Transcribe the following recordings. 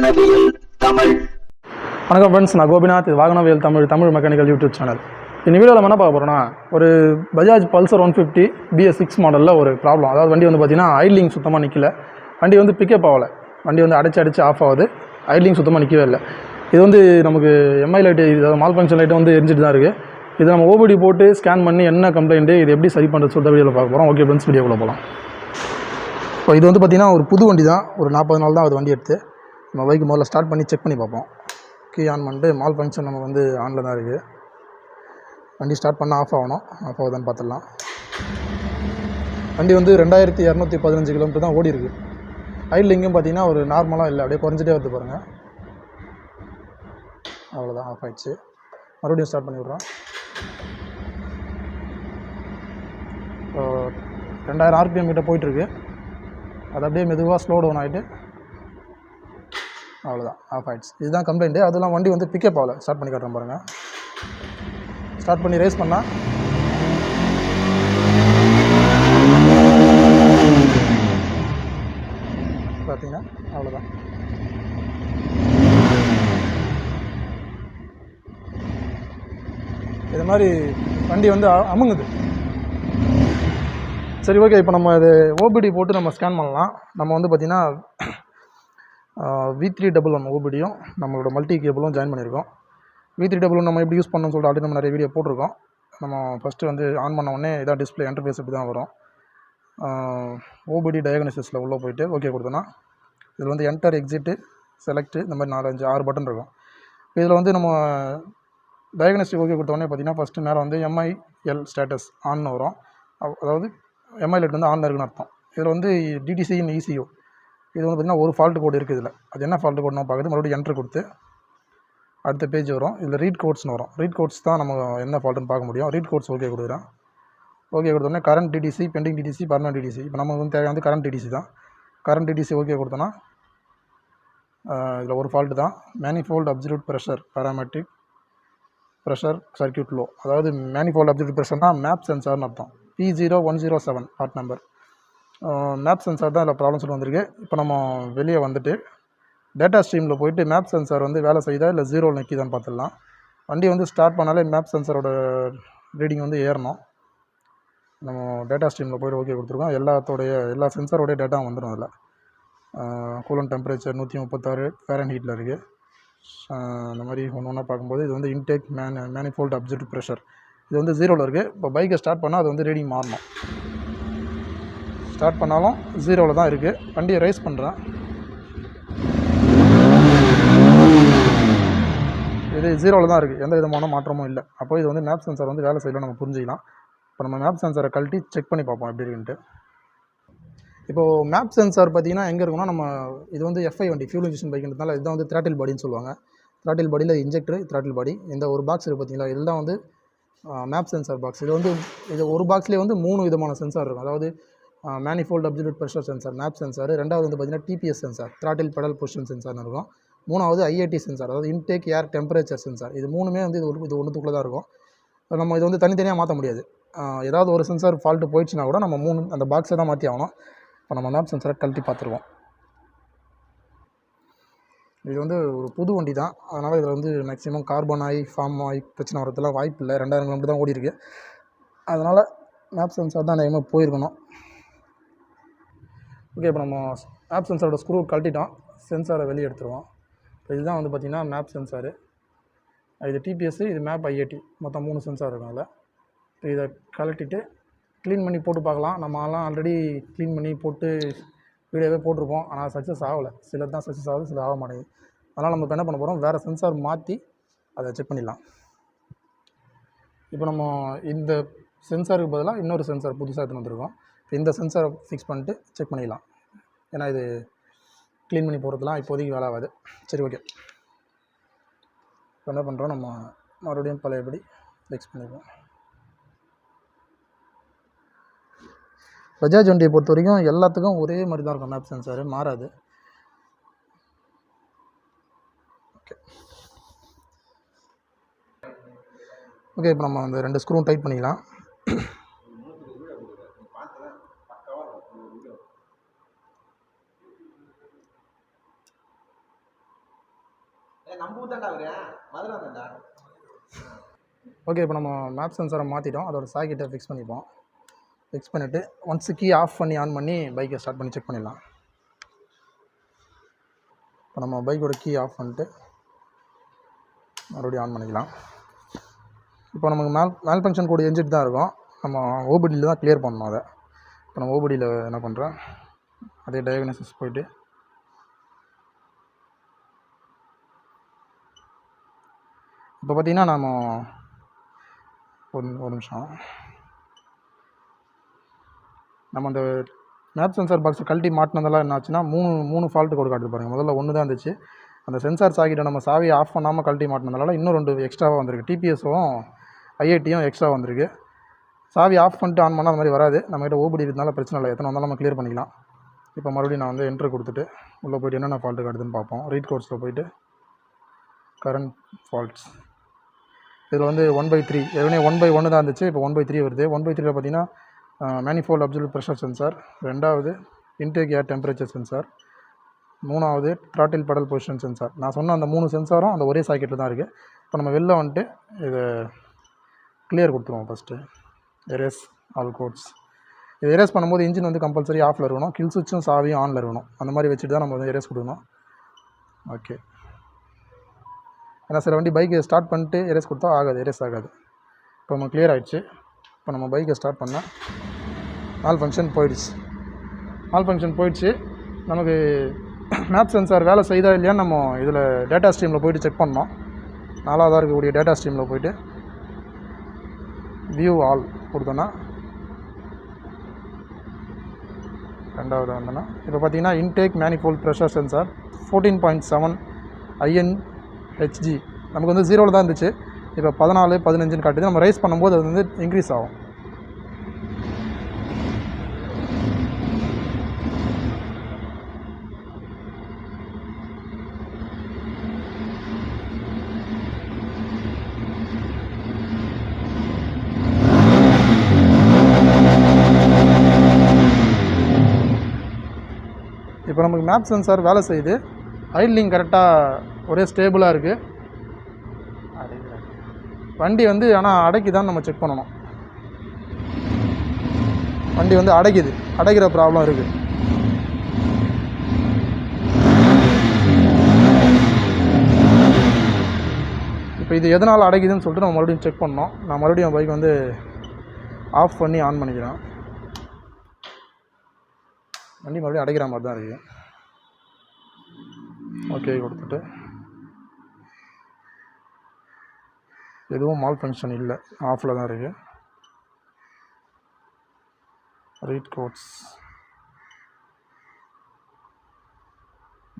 வாகனவியல் தமிழ். வணக்கம் ஃப்ரெண்ட்ஸ், நான் கோபிநாத். இது வாகனவியல் தமிழ் மெக்கானிக்கல் யூடியூப் சேனல். இந்த வீடியோவில் நம்ம என்ன பார்க்க போகிறோம்னா, ஒரு பஜாஜ் பல்சர் 150 BS6 மாடலில் ஒரு ப்ராப்ளம். அதாவது வண்டி வந்து பார்த்திங்கன்னா ஐட்லிங் சுத்தமாக நிற்கல. வண்டி வந்து பிக்கப் ஆகலை. வண்டி வந்து அடிச்சு ஆஃப் ஆகுது. ஐட்லிங் சுத்தமாக நிற்கவே இல்லை. இது வந்து நமக்கு எம்ஐ லைட்டு, அதாவது மால் ஃபங்க்ஷன் லைட்டு வந்து எரிஞ்சிட்டு தான் இருக்குது. இது நம்ம ஓபிடி போட்டு ஸ்கேன் பண்ணி என்ன கம்ப்ளைண்ட்டு, இது எப்படி சரி பண்ணுறது சொல்லிட்டு வீடியோவில் பார்க்க போகிறோம். ஓகே ஃப்ரெண்ட்ஸ், வீடியோக்குள்ளே போகலாம். இப்போ இது வந்து பார்த்திங்கன்னா ஒரு புது வண்டி தான். ஒரு 40 நாள் தான் அது வண்டி எடுத்து. நம்ம பைக்கு முதல்ல ஸ்டார்ட் பண்ணி செக் பண்ணி பார்ப்போம். கீ ஆன் பண்ணிட்டு மால் ஃபங்க்ஷன் நம்ம வந்து ஆனில் தான் இருக்குது. வண்டி ஸ்டார்ட் பண்ணால் ஆஃப் ஆகணும். ஆஃப் ஆகுதான்னு பார்த்துடலாம். வண்டி வந்து 2215 கிலோமீட்டர் தான் ஓடி இருக்குது. ஐட்லிங்கும் பார்த்திங்கன்னா ஒரு நார்மலாக இல்லை, அப்படியே குறைஞ்சிட்டே வருது பாருங்கள். அவ்வளோதான், ஆஃப் ஆகிடுச்சு. மறுபடியும் ஸ்டார்ட் பண்ணி விட்றோம். 2000 RPM கிட்ட போயிட்டுருக்கு. அது அப்படியே மெதுவாக ஸ்லோ டவுன் ஆகிட்டு அவ்வளோதான், ஆஃப் ஆகிடுச்சு. இதுதான் கம்ப்ளைண்ட்டு. அதெல்லாம் வண்டி வந்து பிக்கப் ஆகலை. ஸ்டார்ட் பண்ணி காட்டுறேன் பாருங்கள். ஸ்டார்ட் பண்ணி ரேஸ் பண்ணால் பார்த்தீங்கன்னா அவ்வளோதான். இது மாதிரி வண்டி வந்து அமுங்குது. சரி, ஓகே. இப்போ நம்ம இது ஓபிடி போட்டு நம்ம ஸ்கேன் பண்ணலாம். நம்ம வந்து பார்த்திங்கன்னா V311 ஓபிடியும் நம்மளோட மல்டி கேபிளும் ஜாயின் பண்ணியிருக்கோம். V311 நம்ம எப்படி யூஸ் பண்ணணும்னு சொல்லிட்டு ஆல்ரெடி நம்ம நிறைய வீடியோ போட்டிருக்கோம். நம்ம ஃபஸ்ட்டு வந்து ஆன் பண்ண உடனே இதான் டிஸ்பிளே இன்டர்ஃபேஸ் இப்படி தான் வரும். ஓபிடி டயக்னோசிஸில் உள்ளே போயிட்டு ஓகே கொடுத்தோன்னா இதில் வந்து என்டர், எக்ஸிட்டு, செலக்ட்டு, இந்த மாதிரி 4, 5, 6 பட்டன் இருக்கும். இதில் வந்து நம்ம டயக்னோஸ்டிக் ஓகே கொடுத்தோடனே பார்த்திங்கன்னா ஃபஸ்ட்டு மேலே வந்து MIL ஸ்டேட்டஸ் ஆன்னு வரும். அதாவது எம்ஐ லைட் வந்து ஆனில் இருக்குன்னு அர்த்தம். இதில் வந்து DTC இன் ECU இது வந்து பார்த்திங்கன்னா ஒரு ஃபால்ட் கோடு இருக்குது. இதில் அது என்ன ஃபால்ட் கோடு நம்ம பார்க்குறது, மறுபடியும் என்ட்ரு கொடுத்து அடுத்த பேஜ் வரும். இதில் ரீட் கோட்ஸ்னு வரும். ரீட் கோட்ஸ் தான் நம்ம என்ன ஃபால்ட்டுன்னு பார்க்க முடியும். ரீட் கோட்ஸ் ஓகே கொடுக்குறேன். ஓகே கொடுத்தோடனே current DTC, pending DTC, permanent DTC. இப்போ நமக்கு வந்து தேவையான கரண்ட் DTC தான். கரண்ட் DTC ஓகே கொடுத்தோன்னா இதில் ஒரு ஃபால்ட்டு தான். Manifold absolute pressure barometric pressure circuit low. அதாவது மேனிஃபோல்டு அப்சல்யூட் ப்ரெஷர்னால் மேப் சென்சார்னு அர்த்தம். P0107 part number. Map sensor தான் இதில் ப்ராப்ளம் சொல்லி வந்திருக்கு. இப்போ நம்ம வெளியே வந்துட்டு டேட்டா ஸ்ட்ரீமில் போயிட்டு மேப் சென்சார் வந்து வேலை செய்யுதா இல்லை ஜீரோவில் நிற்கிதான்னு பார்த்துடலாம். வண்டி வந்து ஸ்டார்ட் பண்ணாலே மேப் சென்சாரோட ரீடிங் வந்து ஏறணும். நம்ம டேட்டா ஸ்ட்ரீமில் போய்ட்டு ஓகே கொடுத்துருக்கோம். எல்லா சென்சாரோடைய டேட்டாவும் வந்துடும். அதில் கூலண்ட் டெம்பரேச்சர் 136 ஃபேரன்ஹீட்டில் இருக்குது. இந்த மாதிரி ஒன்று ஒன்றா பார்க்கும்போது இது வந்து இன்டேக் மேனிஃபோல்டு அப்சல்யூட் ப்ரெஷர் இது வந்து ஜீரோவில் இருக்குது. இப்போ பைக்கை ஸ்டார்ட் பண்ணால் அது வந்து ரீடிங் மாறணும். ஸ்டார்ட் பண்ணாலும் ஜீரோவில் தான் இருக்குது. வண்டியை ரைஸ் பண்ணுறேன். இது ஜீரோவில் தான் இருக்குது. எந்த விதமான மாற்றமும் இல்லை. அப்போ இது வந்து மேப் சென்சார் வந்து வேலை செய்யலாம், நம்ம புரிஞ்சிக்கலாம். இப்போ நம்ம மேப் சென்சாரை கழட்டி செக் பண்ணி பார்ப்போம் எப்படி இருக்குன்ட்டு. இப்போது மேப் சென்சார் பார்த்திங்கன்னா எங்கே இருக்குன்னா, நம்ம இது வந்து FI வண்டி, ஃபியூல் இன்ஜெக்ஷன் பைக்குன்றதுனால இதுதான் வந்து த்ராட்டில் பாடின்னு சொல்லுவாங்க. த்ராட்டில் பாடியில் இன்ஜெக்டர், த்ராட்டில் பாடி, இந்த ஒரு பாக்ஸ் இருக்குது பார்த்தீங்களா, இதுதான் வந்து மேப் சென்சார் பாக்ஸ். இது ஒரு பாக்ஸ்லேயே வந்து 3 விதமான சென்சார் இருக்கும். அதாவது manifold absolute pressure sensor, MAP sensor. ரெண்டாவது வந்து பார்த்திங்கன்னா TPS sensor, throttle pedal position சென்சார்னு இருக்கும். மூணாவது IAT சென்சார், அதாவது இன்டேக் ஏர் டெம்பரேச்சர் சென்சார். இது மூணுமே வந்து இது ஒன்றுத்துக்குள்ளே தான் இருக்கும். நம்ம இது வந்து தனித்தனியாக மாற்ற முடியாது. ஏதாவது ஒரு சென்சார் ஃபால்ட்டு போயிடுச்சுன்னா கூட நம்ம 3 அந்த பாக்ஸை தான் மாற்றி ஆகணும். இப்போ நம்ம மேப் சென்சாரை கழட்டி பார்த்துருவோம். இது வந்து ஒரு புது வண்டி தான். அதனால் இதில் வந்து மேக்ஸிமம் கார்பன் ஆகி ஃபார்ம் ஆகி பிரச்சனை வரதுலாம் வாய்ப்பு இல்லை. 2000 கிலோமீட்டர் தான் ஓடி இருக்குது. அதனால் மேப் சென்சார் தான் நேரமாக போயிருக்கணும். ஓகே, இப்போ நம்ம மேப் சென்சாரோட ஸ்க்ரூ கழட்டிட்டோம். சென்சாரை வெளியே எடுத்துருவோம். இப்போ இதுதான் வந்து பார்த்திங்கன்னா மேப் சென்சாரு. இது TPS, இது மேப் IAT, மொத்தம் 3 சென்சார் இருக்கும் அதில். இப்போ இதை கழட்டிட்டு க்ளீன் பண்ணி போட்டு பார்க்கலாம். நம்மலாம் ஆல்ரெடி க்ளீன் பண்ணி போட்டு வீடியோவே போட்டிருப்போம். ஆனால் சக்ஸஸ் ஆகலை. சிலர் தான் சக்ஸஸ் ஆகுது, சிலர் ஆக மாட்டேங்குது. அதனால் நம்ம இப்போ என்ன பண்ண போகிறோம், வேறு சென்சார் மாற்றி அதை செக் பண்ணிடலாம். இப்போ நம்ம இந்த சென்சாருக்கு பதிலாக இன்னொரு சென்சார் புதுசாக எடுத்துன்னு வந்திருக்கோம். இப்போ இந்த சென்சாரை ஃபிக்ஸ் பண்ணிட்டு செக் பண்ணிடலாம். ஏன்னா இது க்ளீன் பண்ணி போகிறதுலாம் இப்போதைக்கு வேலை ஆகாது. சரி, ஓகே. இப்போ என்ன பண்ணுறோம், நம்ம மறுபடியும் பழையபடி ஃபிக்ஸ் பண்ணிடுவோம். பஜாஜ் வண்டியை பொறுத்த வரைக்கும் எல்லாத்துக்கும் ஒரே மாதிரி தான் இருக்கும். மேப் சென்சாரு மாறாது. ஓகே, இப்போ நம்ம அந்த 2 ஸ்க்ரூவும் டைட் பண்ணிக்கலாம். ஓகே, இப்போ நம்ம மேப் சென்சாரை மாற்றிட்டோம். அதோட சாக்கெட்டை ஃபிக்ஸ் பண்ணிப்போம். ஃபிக்ஸ் பண்ணிவிட்டு ஒன்ஸ் கீ ஆஃப் பண்ணி ஆன் பண்ணி பைக்கை ஸ்டார்ட் பண்ணி செக் பண்ணிடலாம். இப்போ நம்ம பைக்கோட கீ ஆஃப் பண்ணிட்டு மறுபடியும் ஆன் பண்ணிக்கலாம். இப்போ நமக்கு மேல் ஃபங்க்ஷன் கோடு எஞ்சிட்டு தான் இருக்கும். நம்ம ஓபிடியில் தான் கிளியர் பண்ணணும் அதை. இப்போ நம்ம ஓபிடியில் என்ன பண்ணுறோம், அதே டயக்னோசிஸ் போயிட்டு இப்போ பார்த்திங்கன்னா நம்ம ஒரு நிமிஷம், நம்ம அந்த மேப் சென்சார் பாக்ஸை கழட்டி மாட்டினதெல்லாம் என்ன ஆச்சுன்னா மூணு ஃபால்ட்டு கோடு காட்டுது பாருங்கள். முதல்ல ஒன்று தான் இருந்துச்சு. அந்த சென்சார் சாக்கெட்டை நம்ம சாவியை ஆஃப் பண்ணாமல் கழட்டி மாட்டினதால இன்னும் 2 எக்ஸ்ட்ராவாக வந்திருக்கு. டிபிஎஸும் ஐஐடியும் எக்ஸ்ட்ரா வந்திருக்கு. சாவி ஆஃப் பண்ணிட்டு ஆன் பண்ணால் அந்த மாதிரி வராது. நம்மகிட்ட ஓபிடி இருக்கிறதுனால பிரச்சனை இல்லை, எத்தனை வந்தாலும் நம்ம கிளியர் பண்ணிக்கலாம். இப்போ மறுபடியும் நான் வந்து என்ட்ரு கொடுத்துட்டு உள்ளே போய்ட்டு என்னென்ன ஃபால்ட்டு காட்டுதுன்னு பார்ப்போம். ரீட் கோட்ஸில் போய்ட்டு கரண்ட் ஃபால்ட்ஸ் இதில் வந்து 1/3 ஏற்கனவே 1/1 தான் இருந்துச்சு. இப்போ 1/3 வருது. 1/3 பார்த்திங்கன்னா மேனிஃபோல்ட் அப்சல்யூட் ப்ரெஷர் சென்சார், 2வது இன்டேக் ஏர் டெம்பரேச்சர் சென்சார், 3வது த்ராட்டில் பெடல் பொசிஷன் சென்சார். நான் சொன்ன அந்த 3 சென்சாரும் அந்த ஒரே சாக்கெட்டில் தான் இருக்குது. இப்போ நம்ம வெளில வந்துட்டு இதை கிளியர் கொடுத்துருவோம். First erase all codes. இது எரேஸ் பண்ணும்போது இன்ஜின் வந்து கம்பல்சரி ஆஃபில் இருக்கணும், கில் சுவிட்சும் சாவியும் ஆனில் இருக்கணும். அந்த மாதிரி வச்சுட்டு தான் நம்ம வந்து எரேஸ் கொடுக்கணும். ஓகே, ஏன்னா சில வண்டி பைக்கை ஸ்டார்ட் பண்ணிட்டு எரேஸ் கொடுத்தா ஆகாது, எரேஸ் ஆகாது. இப்போ நம்ம கிளியர் ஆகிடுச்சு. இப்போ நம்ம பைக்கை ஸ்டார்ட் பண்ணால் ஆல் ஃபங்க்ஷன் போயிடுச்சு. நமக்கு மேப் சென்சார் வேலை செய்தா இல்லையான்னு நம்ம இதில் டேட்டா ஸ்ட்ரீமில் போய்ட்டு செக் பண்ணோம். 4ஆவதாக இருக்கக்கூடிய டேட்டா ஸ்ட்ரீமில் போய்ட்டு வியூ ஆல் கொடுத்தோன்னா 2வது வந்தோன்னா இப்போ பார்த்திங்கன்னா intake manifold pressure sensor 14.7 INHG நமக்கு வந்து 0ல் தான் இருந்துச்சு. இப்போ 14, 15ன்னு காட்டுது. நம்ம ரைஸ் பண்ணும்போது அது வந்து இன்க்ரீஸ் ஆகும். இப்போ நமக்கு மேப் சென்சார் வேலை செய்யுது. ஐட்லிங் கரெக்டாக ஒரே ஸ்டேபிளாக இருக்குது. வண்டி வந்து ஆனால் அடைக்குதான்னு நம்ம செக் பண்ணணும். வண்டி வந்து அடைக்கிற ப்ராப்ளம் இருக்குது. இப்போ இது எதனால் அடைக்குதுன்னு சொல்லிட்டு நம்ம மறுபடியும் செக் பண்ணோம். நான் மறுபடியும் பைக் வந்து ஆஃப் பண்ணி ஆன் பண்ணிக்கிறேன். வண்டி மறுபடியும் அடைக்கிற மாதிரி தான் இருக்குது. ஓகே கொடுத்துட்டு எதுவும் மால் ஃபங்க்ஷன் இல்லை, ஆஃபில் தான் இருக்குது. ரீட் கோட்ஸ்,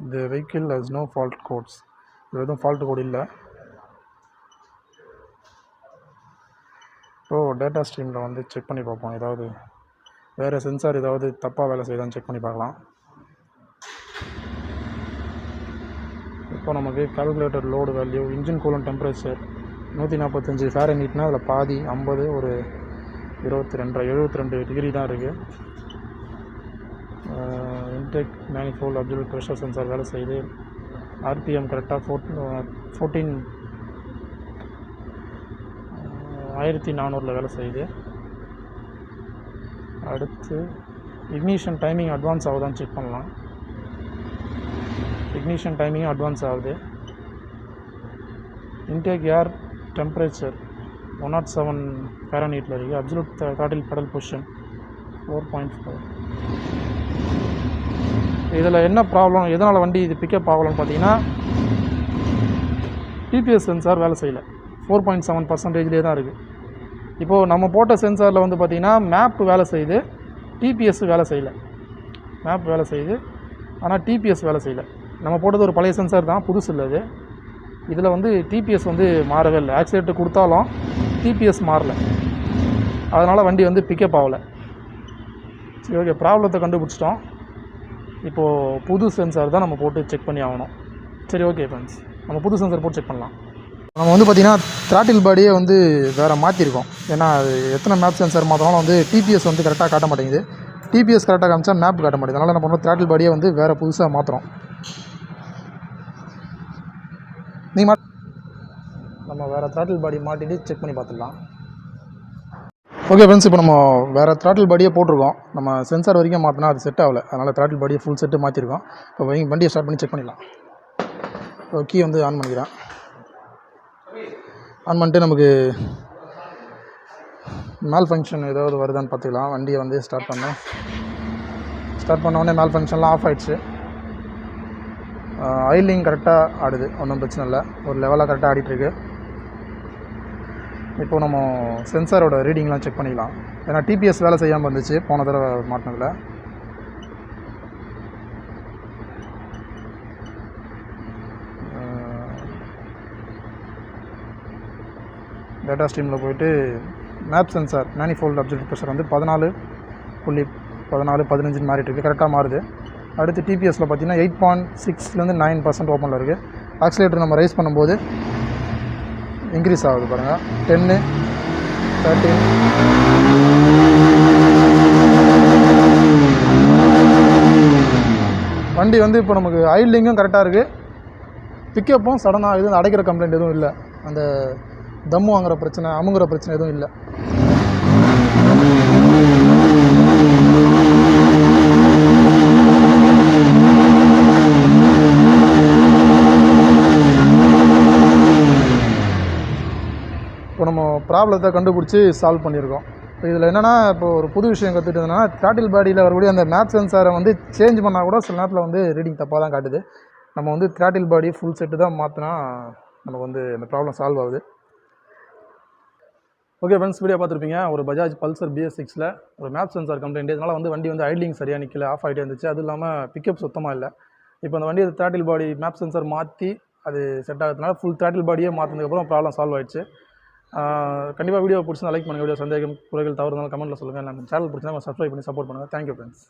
இந்த vehicle has no fault codes. இது எதுவும் ஃபால்ட் கோட் இல்லை. இப்போ டேட்டா ஸ்ட்ரீமில் வந்து செக் பண்ணி பார்ப்போம். ஏதாவது வேறு சென்சார் ஏதாவது தப்பாக வேலை செய்யுதான்னு செக் பண்ணி பார்க்கலாம். இப்போ நமக்கு calculator load value, engine coolant temperature 145 ஃபாரன்ஹீட்னா அதில் பாதி 50, ஒரு 72 டிகிரி தான் இருக்குது. Intake manifold absolute pressure sensor வேலை செய்யுது. ஆர்பிஎம் கரெக்டாக 1400 வேலை செய்யுது. அடுத்து இக்னிஷன் டைமிங் அட்வான்ஸ் ஆகுதான்னு செக் பண்ணலாம். இக்னிஷன் டைமிங் அட்வான்ஸ் ஆகுது. இன்டேக் ஏர் டெம்பரேச்சர் 107 ஃபாரன்ஹீட்டில் இருக்குது. Absolute throttle pedal position 4.4. இதில் என்ன ப்ராப்ளம், எதனால் வண்டி இது பிக்கப் ஆகலன்னு பார்த்தீங்கன்னா டிபிஎஸ் சென்சார் வேலை செய்யலை. 4.7% தான் இருக்குது. இப்போது நம்ம போட்ட சென்சாரில் வந்து பார்த்திங்கன்னா மேப் வேலை செய்யுது, டிபிஎஸ் வேலை செய்யலை. மேப் வேலை செய்யுது ஆனால் டிபிஎஸ் வேலை செய்யலை. நம்ம போட்டது ஒரு பழைய சென்சார் தான், புதுசு இல்லை அது. இதில் வந்து டிபிஎஸ் வந்து மாறவே இல்லை. ஆக்சிலேட்டர் கொடுத்தாலும் டிபிஎஸ் மாறலை. அதனால் வண்டி வந்து பிக்கப் ஆகலை. சரி ஓகே, ப்ராப்ளத்தை கண்டுபிடிச்சிட்டோம். இப்போது புது சென்சார் தான் நம்ம போட்டு செக் பண்ணி ஆகணும். சரி ஓகே ஃப்ரெண்ட்ஸ், நம்ம புது சென்சார் போட்டு செக் பண்ணலாம். நம்ம வந்து பார்த்திங்கன்னா த்ராட்டில் பாடியே வந்து வேறு மாற்றிருக்கோம். ஏன்னா அது எத்தனை மேப் சென்சார் மாற்றினாலும் வந்து டிபிஎஸ் வந்து கரெக்டாக காட்ட மாட்டேங்குது. டிபிஎஸ் கரெக்டாக காமிச்சா மேப் காட்ட மாட்டேங்குது. அதனால் என்ன பண்ணுறோம், த்ராட்டில் பாடியே வந்து வேறு புதுசாக மாற்றுறோம். நீங்கள் நம்ம வேறு த்ராட்டில் பாடி மாட்டிட்டு செக் பண்ணி பார்த்துடலாம். ஓகே ஃப்ரெண்ட்ஸ், இப்போ நம்ம வேறு த்ராட்டில் பாடியே போட்டிருக்கோம். நம்ம சென்சார் வரைக்கும் மாற்றினா அது செட் ஆகலை, அதனால் த்ராட்டில் பாடியை ஃபுல் செட்டு மாற்றிருக்கோம். இப்போ வண்டியை ஸ்டார்ட் பண்ணி செக் பண்ணிடலாம். இப்போ கீ வந்து ஆன் பண்ணிக்கிறேன். ஆன் பண்ணிட்டு நமக்கு மேல் ஃபங்க்ஷன் ஏதாவது வருதான்னு பார்த்துக்கலாம். வண்டியை வந்து ஸ்டார்ட் பண்ணோடனே மேல் ஃபங்க்ஷன்லாம் ஆஃப் ஆகிடுச்சு. ஆயிலிங் கரெக்டாக ஆடுது, ஒன்றும் பிரச்சனை இல்லை, ஒரு லெவலாக கரெக்டாக ஆடிட்டுருக்கு. இப்போ நம்ம சென்சாரோட ரீடிங்லாம் செக் பண்ணிக்கலாம். ஏன்னா டிபிஎஸ் வேலை செய்யாமல் இருந்துச்சு போன தடவை மாட்டினதில். டேட்டா ஸ்ட்ரீமில் போய்ட்டு மேப் சென்சார் மேனிஃபோல்டு அப்சர்வேட் ப்ரெஷர் வந்து 14.15 மாறிட்டுருக்கு, கரெக்டாக மாறுது. அடுத்து டிபிஎஸில் பார்த்தீங்கன்னா 8.6லேருந்து 9% ஓப்பனில் இருக்குது. ஆக்சிலேட்டர் நம்ம ரைஸ் பண்ணும்போது இன்க்ரீஸ் ஆகுது பாருங்கள், 10, 13. வண்டி வந்து இப்போ நமக்கு ஐட்லிங்கும் கரெக்டாக இருக்குது, பிக்கப்பும் சடனாக எதுவும் அடைக்கிற கம்ப்ளைண்ட் எதுவும் இல்லை, அந்த தம்மு வாங்குகிற பிரச்சனை அமுங்குற பிரச்சனை எதுவும் இல்லை. இப்போ நம்ம ப்ராப்ளத்தை கண்டுபிடிச்சி சால்வ் பண்ணியிருக்கோம். இப்போ இதில் என்னென்னா, இப்போ ஒரு புது விஷயம் கற்றுக்கிட்டதுன்னா, த்ராட்டில் பாடியில் வரக்கூடிய அந்த மேப் சென்சாரை வந்து சேஞ்ச் பண்ணால் கூட சில நேரத்தில் வந்து ரீடிங் தப்பாக தான் காட்டுது. நம்ம வந்து த்ராட்டில் பாடி ஃபுல் செட்டு தான் மாற்றினா நமக்கு வந்து அந்த ப்ராப்ளம் சால்வ் ஆகுது. ஓகே ஃப்ரெண்ட்ஸ், வீடியோ பார்த்துருப்பீங்க. ஒரு பஜாஜ் பல்சர் BS6ல் ஒரு மேப் சென்சார் கம்ப்ளைண்ட். இதனால் வந்து வண்டி வந்து ஐட்லிங் சரியாக நிற்கல, ஆஃப் ஆகிட்டே இருந்துச்சு. அது இல்லாமல் பிக்கப் சுத்தமாக இல்லை. இப்போ அந்த வண்டி த்ராட்டில் பாடி மேப் சென்சார் மாற்றி அது செட் ஆகிறதுனால ஃபுல் த்ராட்டில் பாடியே மாற்றினதுக்கப்புறம் ப்ராப்ளம் சால்வ் ஆகிடுச்சு. கண்டிப்பாக வீடியோ பிடிச்சிருந்தா லைக் பண்ணுங்கள். வீடியோ சந்தேகம் குறைகள் தவறு இருந்தாலும் கமெண்ட்டில் சொல்லுங்கள். நம்ம சேனல் பிடிச்சிருந்தா சப்ஸ்கிரைப் பண்ணி சப்போர்ட் பண்ணுங்கள். Thank you friends.